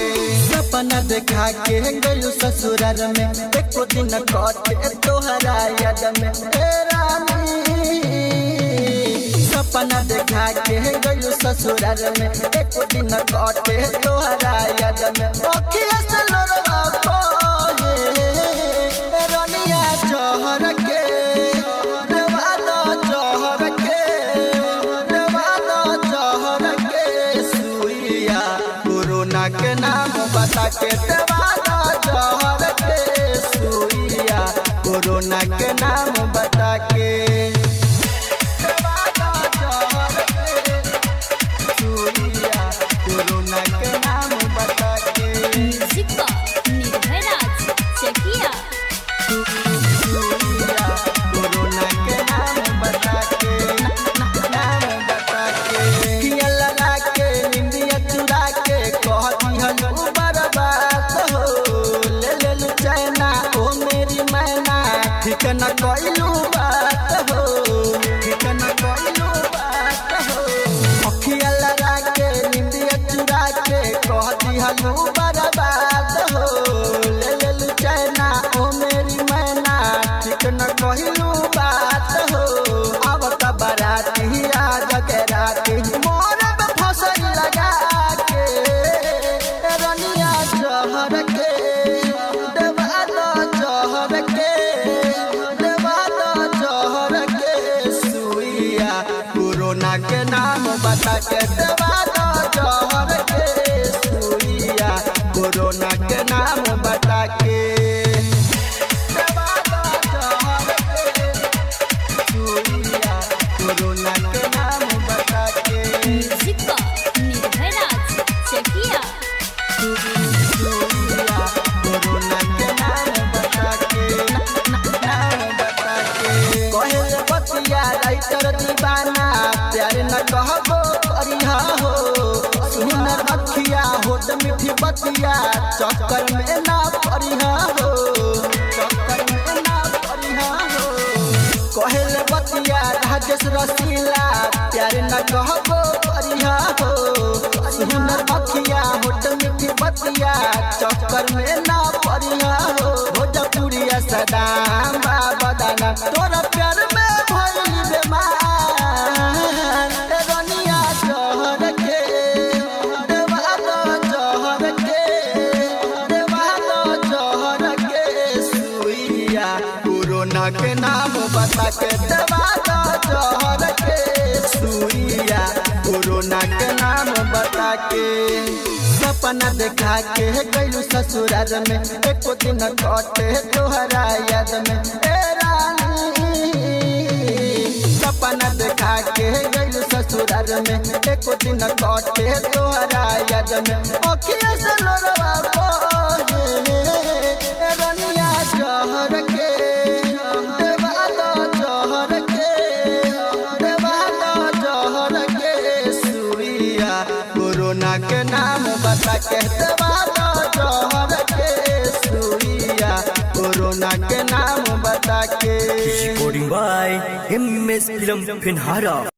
सपना देखा के गलू ससुराल में एको दिन कटे तोहरा याद में रानी। सपना देखा के गलू ससुराल में एको दिन कटे तोहरा याद में अखिया से लोरवा कोहे रनिया जहर के देवाना जहर के देवाना जहर के सुइया कोरोना के नाम बता के देवाना जहर के सुइया कोरोना के नाम बता के देवाना जहर के सुइया कोरोना के नाम बता के म्यूजिक निर्भय राज चकिया सुइया कोरोना के नाम बता के नाम बता के किया लगा के निंदिया चुरा के कह दिहल बर्बाद हो ले ले लू चैना ओ मेरी मैना ठीक न कइलू बात हो ठीक न कइलू बात हो अखिया लगा के निंदिया चुरा के कह दिहल बर्बाद हो ले ले लू चैना ओ मेरी मैना ठीक न कइलू बात हो अब त बाराती आज के राती मोर में फसल लगा के रनिया जहर के देवाना जहर के देवाना जहर के सुइया कोरोना के नाम बता के देवाना जहर के सुइया कोरोना के नाम बता के देवाना जहर के सुइया कोरोना के नाम बता के म्यूजिक निर्भय राज चकिया सुइया कोरोना के नाम बता के नाम बता के कहे बतिया राइटर दीवाना प्यार न कहबो करिहा हो सुन रखिया होट मीठी बतिया चक्कर में ना पड़िहा हो चक्कर में ना पड़िहा हो कहे बतिया राजेश रसीला प्यार न कहबो करिहा हो सुन रखिया होट मीठी बतिया चक्कर में ना पड़िहा हो भोजपुरिया सदाम बाबा तोरा प्यार में भइल बेमान रनिया जहर के देवाना जहर के देवाना जहर के सुइया कोरोना के नाम बता के देवाना जहर के सुइया कोरोना के नाम बता के सपना देखा के गलू ससुराल में एको दिन कटे तोहरा याद में रानी। सपना देखा के गलू ससुराल में एको दिन कटे तोहरा याद में अखिया से लोरवा कोहे रनिया जहर के देवाना जहर के देवाना जहर के सुइया कोरोना के नाम बता के देवाना जहर के सुइया कोरोना के नाम बता के Recording by MS Film Finhara.